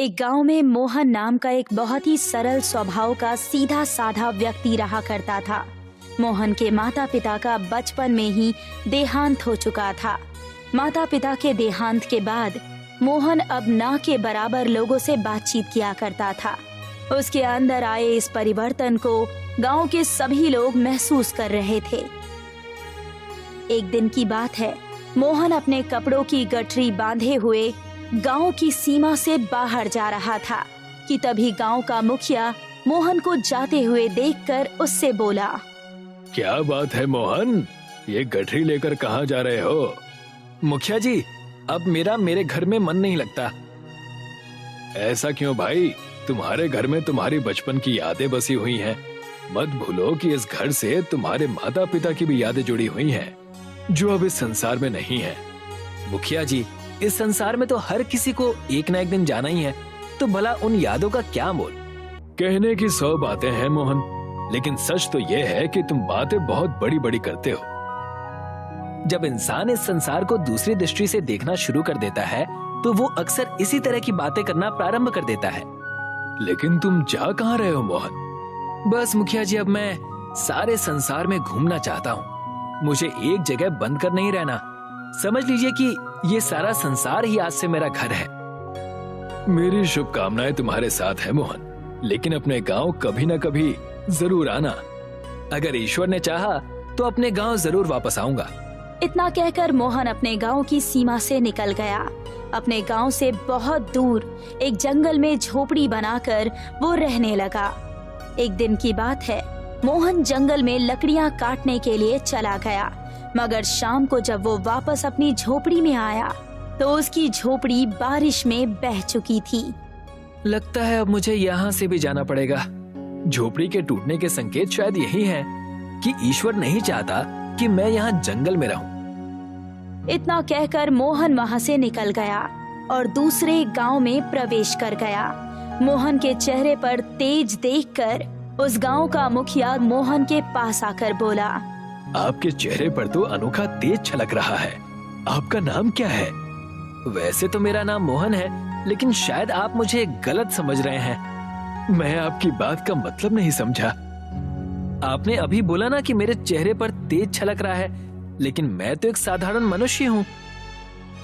एक गांव में मोहन नाम का एक बहुत ही सरल स्वभाव का सीधा साधा व्यक्ति रहा करता था। मोहन के माता पिता का बचपन में ही देहांत हो चुका था। माता पिता के देहांत के बाद मोहन अब ना के बराबर लोगों से बातचीत किया करता था। उसके अंदर आए इस परिवर्तन को गांव के सभी लोग महसूस कर रहे थे। एक दिन की बात है, मोहन अपने कपड़ों की गठरी बांधे हुए गांव की सीमा से बाहर जा रहा था कि तभी गांव का मुखिया मोहन को जाते हुए देखकर उससे बोला, क्या बात है मोहन, ये गठरी लेकर कहाँ जा रहे हो? मुखिया जी, अब मेरे घर में मन नहीं लगता। ऐसा क्यों भाई? तुम्हारे घर में तुम्हारी बचपन की यादें बसी हुई हैं। मत भूलो कि इस घर से तुम्हारे माता पिता की भी यादें जुड़ी हुई हैं, जो अब इस संसार में नहीं है। मुखिया जी, इस संसार में तो हर किसी को एक न एक दिन जाना ही है, तो भला उन यादों का क्या मोल? कहने की 100 बातें हैं मोहन, लेकिन सच तो ये है कि तुम बातें बहुत बड़ी बड़ी करते हो। जब इंसान इस संसार को दूसरी दृष्टि से देखना शुरू कर देता है तो वो अक्सर इसी तरह की बातें करना प्रारंभ कर देता है। लेकिन तुम जा कहाँ रहे हो मोहन? बस मुखिया जी, अब मैं सारे संसार में घूमना चाहता हूँ। मुझे एक जगह बंद कर नहीं रहना। समझ लीजिए कि ये सारा संसार ही आज से मेरा घर है। मेरी शुभकामनाएं तुम्हारे साथ है मोहन, लेकिन अपने गांव कभी न कभी जरूर आना। अगर ईश्वर ने चाहा तो अपने गांव जरूर वापस आऊंगा। इतना कहकर मोहन अपने गांव की सीमा से निकल गया। अपने गांव से बहुत दूर एक जंगल में झोपड़ी बनाकर वो रहने लगा। एक दिन की बात है, मोहन जंगल में लकड़ियां काटने के लिए चला गया, मगर शाम को जब वो वापस अपनी झोपड़ी में आया तो उसकी झोपड़ी बारिश में बह चुकी थी। लगता है अब मुझे यहाँ से भी जाना पड़ेगा। झोपड़ी के टूटने के संकेत शायद यही हैं कि ईश्वर नहीं चाहता कि मैं यहाँ जंगल में रहूं। इतना कहकर मोहन वहाँ से निकल गया और दूसरे गांव में प्रवेश कर गया। मोहन के चेहरे पर तेज देखकर उस गांव का मुखिया मोहन के पास आकर बोला, आपके चेहरे पर तो अनोखा तेज छलक रहा है। आपका नाम क्या है? वैसे तो मेरा नाम मोहन है, लेकिन शायद आप मुझे गलत समझ रहे हैं। मैं आपकी बात का मतलब नहीं समझा। आपने अभी बोला ना कि मेरे चेहरे पर तेज छलक रहा है, लेकिन मैं तो एक साधारण मनुष्य हूँ।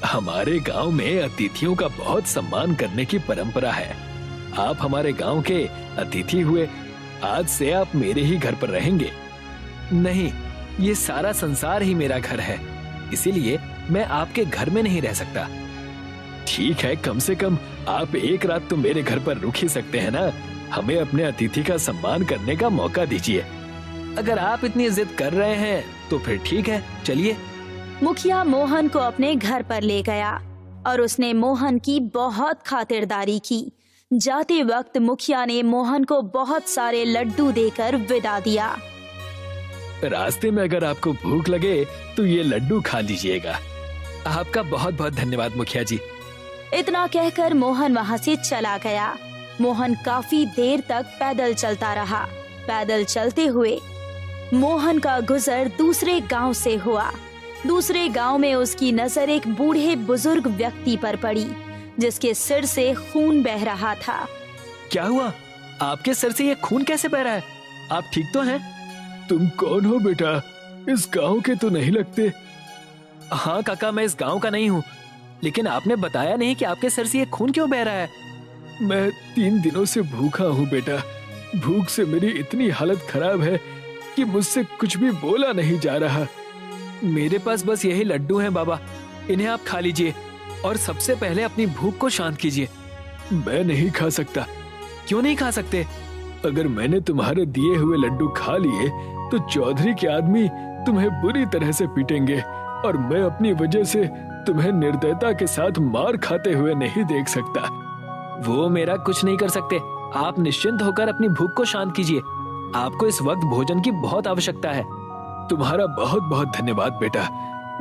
हमारे गांव में अतिथियों का बहुत सम्मान करने की परंपरा है। आप हमारे गांव के अतिथि हुए। आज से आप मेरे ही घर पर रहेंगे। नहीं, ये सारा संसार ही मेरा घर है, इसीलिए मैं आपके घर में नहीं रह सकता। ठीक है, कम से कम आप एक रात तो मेरे घर पर रुक ही सकते हैं ना। हमें अपने अतिथि का सम्मान करने का मौका दीजिए। अगर आप इतनी जिद कर रहे हैं तो फिर ठीक है, चलिए। मुखिया मोहन को अपने घर पर ले गया और उसने मोहन की बहुत खातिरदारी की। जाते वक्त मुखिया ने मोहन को बहुत सारे लड्डू देकर विदा दिया। रास्ते में अगर आपको भूख लगे तो ये लड्डू खा लीजिएगा। आपका बहुत बहुत धन्यवाद मुखिया जी। इतना कहकर मोहन वहाँ से चला गया। मोहन काफी देर तक पैदल चलता रहा। पैदल चलते हुए मोहन का गुजर दूसरे गांव से हुआ। दूसरे गांव में उसकी नजर एक बूढ़े बुजुर्ग व्यक्ति पर पड़ी, जिसके सिर से खून बह रहा था। क्या हुआ? आपके सिर से ये खून कैसे बह रहा है? आप ठीक तो हैं? तुम कौन हो बेटा? इस गांव के तो नहीं लगते। हाँ काका, मैं इस गांव का नहीं हूँ, लेकिन आपने बताया नहीं कि आपके सिर से ये खून क्यों बह रहा है। मैं 3 दिनों से भूखा हूँ बेटा। भूख से मेरी इतनी हालत खराब है कि मुझसे कुछ भी बोला नहीं जा रहा। मेरे पास बस यही लड्डू हैं बाबा, इन्हें आप खा लीजिए और सबसे पहले अपनी भूख को शांत कीजिए। मैं नहीं खा सकता। क्यों नहीं खा सकते? अगर मैंने तुम्हारे दिए हुए लड्डू खा लिए तो चौधरी के आदमी तुम्हें बुरी तरह से पीटेंगे और मैं अपनी वजह से तुम्हें निर्दयता के साथ मार खाते हुए नहीं देख सकता। वो मेरा कुछ नहीं कर सकते। आप निश्चिंत होकर अपनी भूख को शांत कीजिए। आपको इस वक्त भोजन की बहुत आवश्यकता है। तुम्हारा बहुत बहुत धन्यवाद बेटा,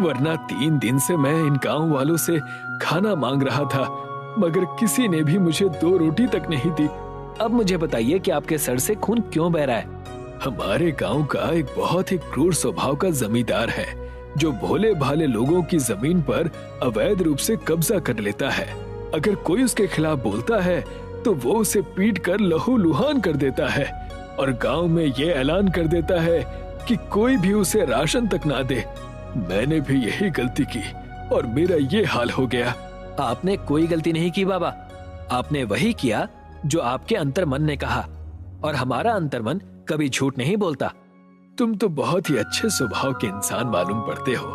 वरना 3 दिन से मैं इन गांव वालों से खाना मांग रहा था, मगर किसी ने भी मुझे 2 रोटी तक नहीं दी। अब मुझे बताइए कि आपके सर से खून क्यों बह रहा है? हमारे गांव का एक बहुत ही क्रूर स्वभाव का जमींदार है, जो भोले भाले लोगों की जमीन पर अवैध रूप से कब्जा कर लेता है। अगर कोई उसके खिलाफ बोलता है तो वो उसे पीट कर लहूलुहान कर देता है और गांव में ये ऐलान कर देता है कि कोई भी उसे राशन तक ना दे। मैंने भी यही गलती की और मेरा ये हाल हो गया। आपने कोई गलती नहीं की बाबा, आपने वही किया जो आपके अंतर्मन ने कहा, और हमारा अंतर्मन कभी झूठ नहीं बोलता। तुम तो बहुत ही अच्छे स्वभाव के इंसान मालूम पड़ते हो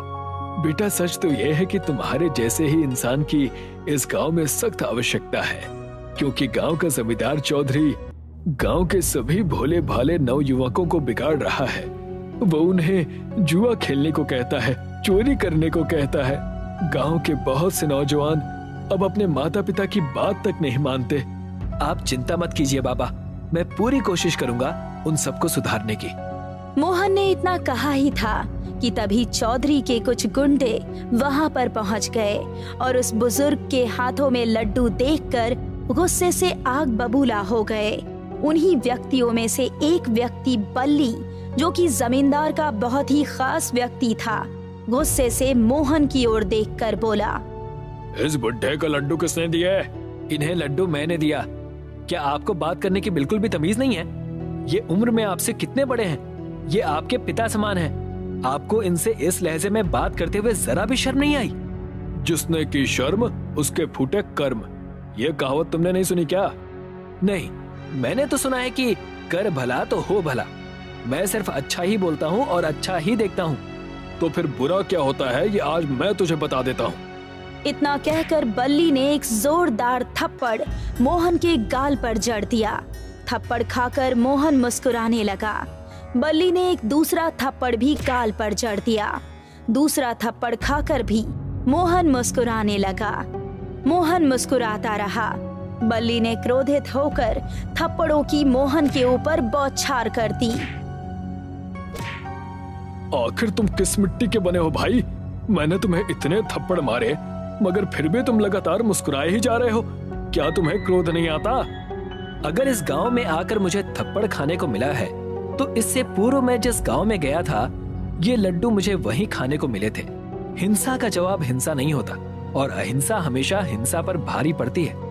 बेटा। सच तो यह है कि तुम्हारे जैसे ही इंसान की इस गांव में सख्त आवश्यकता है, क्योंकि गांव का जमींदार चौधरी गांव के सभी भोले भाले नवयुवकों को बिगाड़ रहा है। वो उन्हें जुआ खेलने को कहता है, चोरी करने को कहता है। गांव के बहुत से नौजवान अब अपने माता पिता की बात तक नहीं मानते। आप चिंता मत कीजिए बाबा, मैं पूरी कोशिश करूंगा उन सबको सुधारने की। मोहन ने इतना कहा ही था कि तभी चौधरी के कुछ गुंडे वहां पर पहुंच गए और उस बुजुर्ग के हाथों में लड्डू देखकर गुस्से से आग बबूला हो गए। उन्हीं व्यक्तियों में से एक व्यक्ति बल्ली, जो कि जमींदार का बहुत ही खास व्यक्ति था, गुस्से से मोहन की ओर देखकर बोला, इस बुड्ढे को लड्डू किसने दिया है? इन्हें लड्डू मैंने दिया। क्या आपको बात करने की बिल्कुल भी तमीज नहीं है? ये उम्र में आपसे कितने बड़े हैं, ये आपके पिता समान हैं। आपको इनसे इस लहजे में बात करते हुए जरा भी शर्म नहीं आई? जिसने की शर्म उसके फूटे कर्म, ये कहावत तुमने नहीं सुनी क्या? नहीं, मैंने तो सुना है कि कर भला तो हो भला। मैं सिर्फ अच्छा ही बोलता हूँ और अच्छा ही देखता हूँ। तो फिर बुरा क्या होता है ये आज मैं तुझे बता देता हूँ। इतना कहकर बल्ली ने एक जोरदार थप्पड़ मोहन के गाल पर जड़ दिया। थप्पड़ खाकर मोहन मुस्कुराने लगा। बल्ली ने एक दूसरा थप्पड़ भी गाल पर जड़ दिया। दूसरा थप्पड़ खाकर भी मोहन मुस्कुराने लगा। मोहन मुस्कुराता रहा। बल्ली ने क्रोधित होकर थप्पड़ों की मोहन के ऊपर बौछार कर दी। आखिर तुम किस मिट्टी के बने हो भाई? मैंने तुम्हें इतने थप्पड़ मारे मगर फिर भी तुम लगातार मुस्कुराए ही जा रहे हो। क्या तुम्हें क्रोध नहीं आता? अगर इस गांव में आकर मुझे थप्पड़ खाने को मिला है तो इससे पूर्व मैं जिस गांव में गया था ये लड्डू मुझे वहीं खाने को मिले थे। हिंसा का जवाब हिंसा नहीं होता और अहिंसा हमेशा हिंसा पर भारी पड़ती है।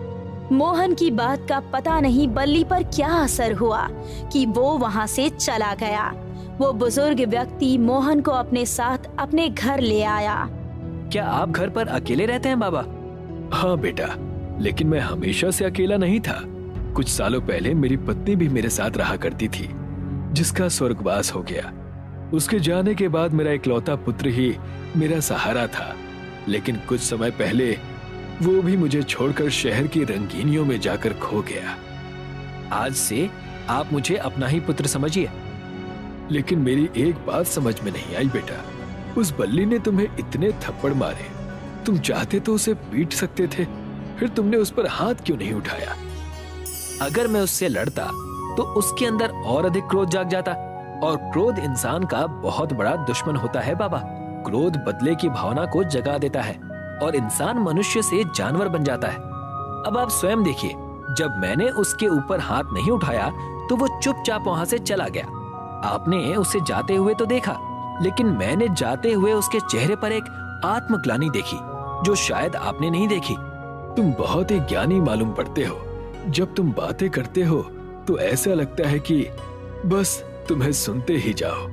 मोहन की बात का पता नहीं बल्ली पर क्या असर हुआ कि वो वहाँ से चला गया। वो बुजुर्ग व्यक्ति मोहन को अपने साथ अपने घर ले आया। क्या आप घर पर अकेले रहते हैं बाबा? हाँ बेटा, लेकिन मैं हमेशा से अकेला नहीं था। कुछ सालों पहले मेरी पत्नी भी मेरे साथ रहा करती थी, जिसका स्वर्गवास हो गया। उसके जाने के बाद मेरा इकलौता पुत्र ही मेरा सहारा था, लेकिन कुछ समय पहले वो भी मुझे छोड़कर शहर की रंगीनियों में जाकर खो गया। आज से आप मुझे अपना ही पुत्र समझिए। लेकिन मेरी एक बात समझ में नहीं आई बेटा, उस बल्ली ने तुम्हें इतने थप्पड़ मारे, तुम चाहते तो उसे पीट सकते थे, फिर तुमने उस पर हाथ क्यों नहीं उठाया? अगर मैं उससे लड़ता तो उसके अंदर और अधिक क्रोध जाग जाता, और क्रोध इंसान का बहुत बड़ा दुश्मन होता है बाबा। क्रोध बदले की भावना को जगा देता है और इंसान मनुष्य से जानवर बन जाता है। अब आप स्वयं देखिए, जब मैंने उसके ऊपर हाथ नहीं उठाया तो वो चुपचाप वहां से चला गया। आपने उसे जाते हुए तो देखा, लेकिन मैंने जाते हुए उसके चेहरे पर एक आत्मग्लानि देखी जो शायद आपने नहीं देखी। तुम बहुत ही ज्ञानी मालूम पड़ते हो। जब तुम बातें करते हो तो ऐसा लगता है कि बस तुम्हें सुनते ही जाओ।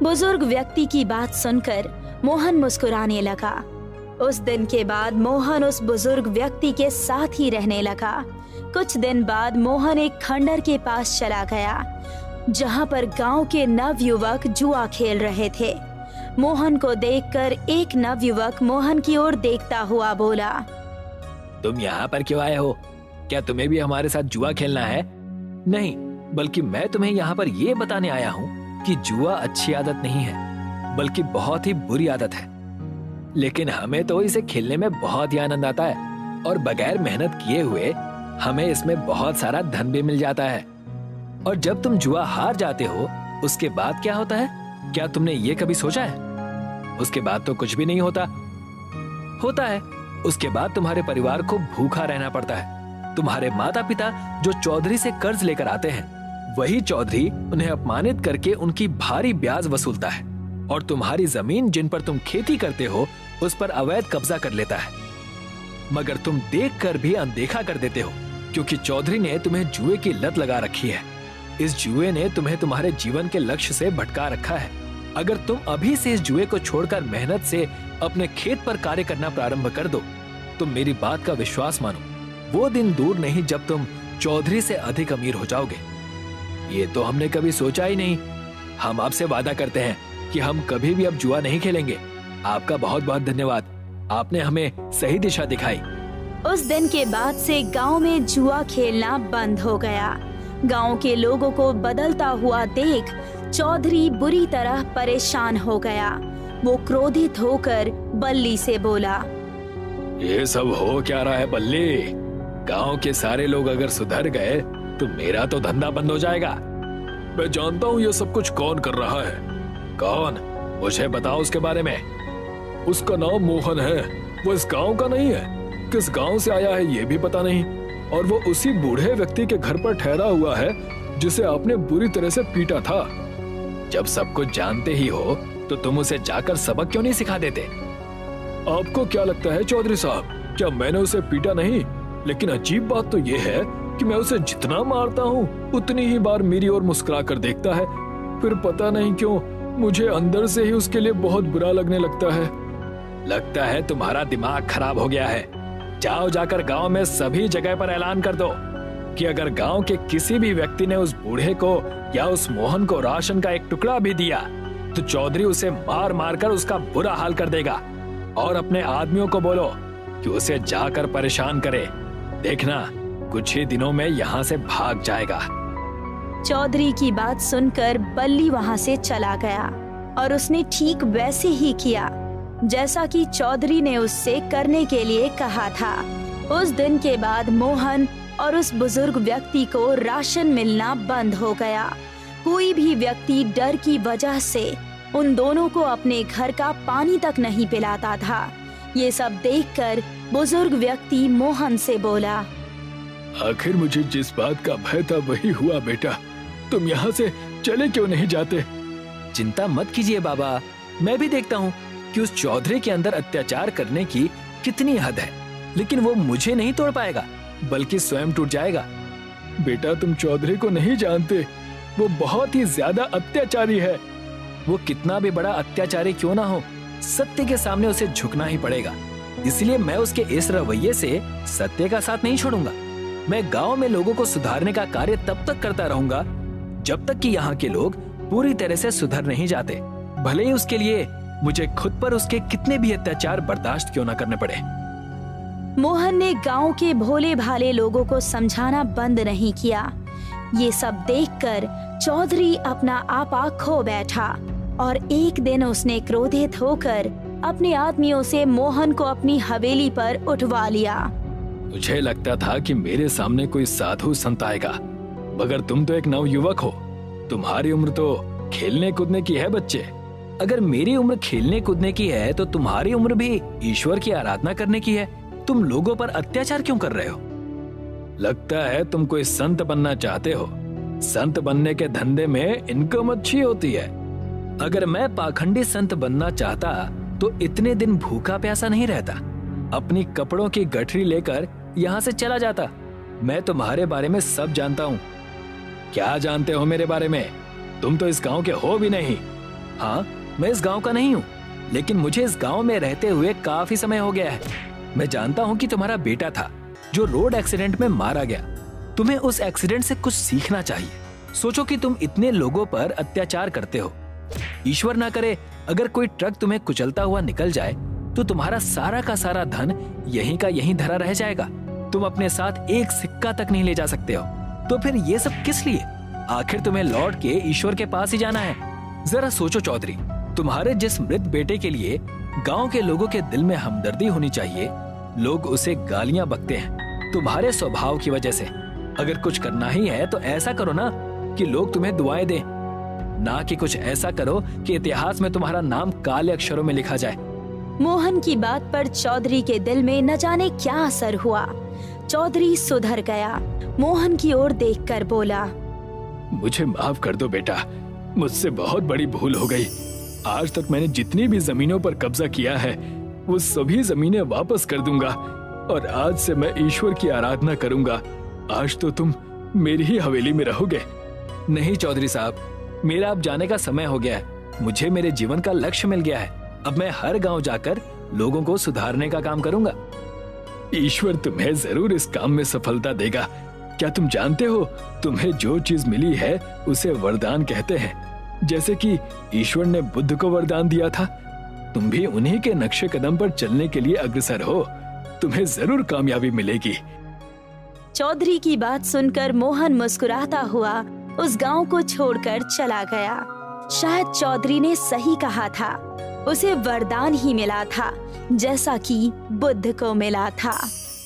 बुजुर्ग व्यक्ति की बात सुनकर मोहन मुस्कुराने लगा। उस दिन के बाद मोहन उस बुजुर्ग व्यक्ति के साथ ही रहने लगा। कुछ दिन बाद मोहन एक खंडर के पास चला गया, जहां पर गांव के नवयुवक जुआ खेल रहे थे। मोहन को देखकर एक नवयुवक मोहन की ओर देखता हुआ बोला, तुम यहाँ पर क्यों आए हो? क्या तुम्हें भी हमारे साथ जुआ खेलना है? नहीं, बल्कि मैं तुम्हें यहाँ पर ये बताने आया हूँ कि जुआ अच्छी आदत नहीं है, बल्कि बहुत ही बुरी आदत है। लेकिन हमें तो इसे खेलने में बहुत ही आनंद आता है और बगैर मेहनत किए हुए हमें इसमें बहुत सारा धन भी मिल जाता है। और जब तुम जुआ हार जाते हो उसके बाद क्या होता है? क्या तुमने ये कभी सोचा है? उसके बाद तो कुछ भी नहीं होता है। उसके बाद तुम्हारे परिवार को भूखा रहना पड़ता है। तुम्हारे माता पिता जो चौधरी से कर्ज लेकर आते हैं, वही चौधरी उन्हें अपमानित करके उनकी भारी ब्याज वसूलता है और तुम्हारी जमीन जिन पर तुम खेती करते हो उस पर अवैध कब्जा कर लेता है। मगर तुम देखकर भी अनदेखा कर देते हो, क्योंकि चौधरी ने तुम्हें जुए की लत लगा रखी है। इस जुए ने तुम्हें तुम्हारे जीवन के लक्ष्य से भटका रखा है। अगर तुम अभी से इस जुए को छोड़कर मेहनत से अपने खेत पर कार्य करना प्रारंभ कर दो, तो मेरी बात का विश्वास मानो, वो दिन दूर नहीं जब तुम चौधरी से अधिक अमीर हो जाओगे। ये तो हमने कभी सोचा ही नहीं। हम आपसे वादा करते हैं कि हम कभी भी अब जुआ नहीं खेलेंगे। आपका बहुत बहुत धन्यवाद, आपने हमें सही दिशा दिखाई। उस दिन के बाद से गांव में जुआ खेलना बंद हो गया। गांव के लोगों को बदलता हुआ देख चौधरी बुरी तरह परेशान हो गया। वो क्रोधित होकर बल्ली से बोला, ये सब हो क्या रहा है बल्ली? गांव के सारे लोग अगर सुधर गए तो मेरा तो धंधा बंद हो जाएगा। मैं जानता हूँ ये सब कुछ कौन कर रहा है। कौन? मुझे बताओ उसके बारे में। उसका नाम मोहन है। वो इस गांव का नहीं है। किस गांव से आया है ये भी पता नहीं। और वो उसी बूढ़े व्यक्ति के घर पर ठहरा हुआ है जिसे आपने बुरी तरह से पीटा था। जब सब कुछ जानते ही हो तो तुम उसे जाकर सबक क्यों नहीं सिखा देते? आपको क्या लगता है चौधरी साहब, क्या मैंने उसे पीटा नहीं? लेकिन अजीब बात तो ये है कि मैं उसे जितना मारता हूँ उतनी ही बार मेरी ओर मुस्कुरा कर देखता है। फिर पता नहीं क्यों मुझे अंदर से ही उसके लिए बहुत बुरा लगने लगता है। लगता है तुम्हारा दिमाग खराब हो गया है। जाओ, जाकर गांव में सभी जगह पर ऐलान कर दो कि अगर गांव के किसी भी व्यक्ति ने उस बूढ़े को या उस मोहन को राशन का एक टुकड़ा भी दिया तो चौधरी उसे मार मार कर उसका बुरा हाल कर देगा। और अपने आदमियों को बोलो कि उसे जाकर परेशान करे। देखना, कुछ ही दिनों में यहाँ से भाग जाएगा। चौधरी की बात सुनकर बल्ली वहाँ से चला गया और उसने ठीक वैसे ही किया जैसा कि चौधरी ने उससे करने के लिए कहा था। उस दिन के बाद मोहन और उस बुजुर्ग व्यक्ति को राशन मिलना बंद हो गया। कोई भी व्यक्ति डर की वजह से उन दोनों को अपने घर का पानी तक नहीं पिलाता था। ये सब देखकर बुजुर्ग व्यक्ति मोहन से बोला, आखिर मुझे जिस बात का भय था वही हुआ बेटा। तुम यहाँ से चले क्यों नहीं जाते? चिंता मत कीजिए बाबा, मैं भी देखता हूँ कि उस चौधरी के अंदर अत्याचार करने की कितनी हद है, लेकिन वो मुझे नहीं तोड़ पाएगा बल्कि स्वयं टूट जाएगा। बेटा तुम चौधरी को नहीं जानते, वो बहुत ही ज्यादा अत्याचारी है। वो कितना भी बड़ा अत्याचारी क्यों ना हो, सत्य के सामने उसे झुकना ही पड़ेगा। इसलिए मैं उसके इस रवैये से सत्य का साथ नहीं छोड़ूंगा। मैं गांव में लोगों को सुधारने का कार्य तब तक करता रहूंगा जब तक कि यहाँ के लोग पूरी तरह से सुधर नहीं जाते, भले ही उसके लिए मुझे खुद पर उसके कितने भी अत्याचार बर्दाश्त क्यों न करने पड़े। मोहन ने गांव के भोले भाले लोगों को समझाना बंद नहीं किया। ये सब देखकर चौधरी अपना आपा खो बैठा और एक दिन उसने क्रोधित होकर अपने आदमियों से मोहन को अपनी हवेली पर उठवा लिया। मुझे लगता था कि मेरे सामने कोई साधु संत आएगा, मगर तुम तो एक नवयुवक हो। तुम्हारी उम्र तो खेलने कूदने की है बच्चे। अगर मेरी उम्र खेलने कूदने की है तो तुम्हारी उम्र भी ईश्वर की आराधना करने की है। तुम लोगों पर अत्याचार क्यों कर रहे हो? लगता है तुम कोई संत बनना चाहते हो। संत बनने के धंधे में इनकम अच्छी होती है। अगर मैं पाखंडी संत बनना चाहता तो इतने दिन भूखा प्यासा नहीं रहता, अपनी कपड़ों की गठरी लेकर यहाँ से चला जाता। मैं तुम्हारे बारे में सब जानता हूँ। क्या जानते हो मेरे बारे में? तुम तो इस गांव के हो भी नहीं। हाँ, मैं इस गांव का नहीं हूँ, लेकिन मुझे इस गांव में रहते हुए काफी समय हो गया है। मैं जानता हूँ कि तुम्हारा बेटा था जो रोड एक्सीडेंट में मारा गया। तुम्हें उस एक्सीडेंट से कुछ सीखना चाहिए। सोचो कि तुम इतने लोगों पर अत्याचार करते हो। ईश्वर ना करे अगर कोई ट्रक तुम्हें कुचलता हुआ निकल जाए तो तुम्हारा सारा का सारा धन यहीं का यहीं धरा रह जाएगा। तुम अपने साथ एक सिक्का तक नहीं ले जा सकते हो। तो फिर ये सब किस लिए? आखिर तुम्हें लौट के ईश्वर के पास ही जाना है। जरा सोचो चौधरी, तुम्हारे जिस मृत बेटे के लिए गांव के लोगों के दिल में हमदर्दी होनी चाहिए, लोग उसे गालियां बकते हैं तुम्हारे स्वभाव की वजह से। अगर कुछ करना ही है तो ऐसा करो ना कि लोग तुम्हें दुआएं दें, ना कि कुछ ऐसा करो कि इतिहास में तुम्हारा नाम काले अक्षरों में लिखा जाए। मोहन की बात पर चौधरी के दिल में न जाने क्या असर हुआ। चौधरी सुधर गया। मोहन की ओर देखकर बोला, मुझे माफ कर दो बेटा, मुझसे बहुत बड़ी भूल हो गई। आज तक मैंने जितनी भी जमीनों पर कब्जा किया है वो सभी जमीनें वापस कर दूंगा। और आज से मैं ईश्वर की आराधना करूंगा। आज तो तुम मेरी ही हवेली में रहोगे। नहीं चौधरी साहब, मेरा अब जाने का समय हो गया है। मुझे मेरे जीवन का लक्ष्य मिल गया है। अब मैं हर गांव जाकर लोगों को सुधारने का काम करूंगा। ईश्वर तुम्हें जरूर इस काम में सफलता देगा। क्या तुम जानते हो, तुम्हें जो चीज मिली है उसे वरदान कहते हैं। जैसे कि ईश्वर ने बुद्ध को वरदान दिया था, तुम भी उन्हीं के नक्शे कदम पर चलने के लिए अग्रसर हो। तुम्हें जरूर कामयाबी मिलेगी। चौधरी की बात सुनकर मोहन मुस्कुराता हुआ उस गांव को छोड़कर चला गया। शायद चौधरी ने सही कहा था, उसे वरदान ही मिला था जैसा कि बुद्ध को मिला था।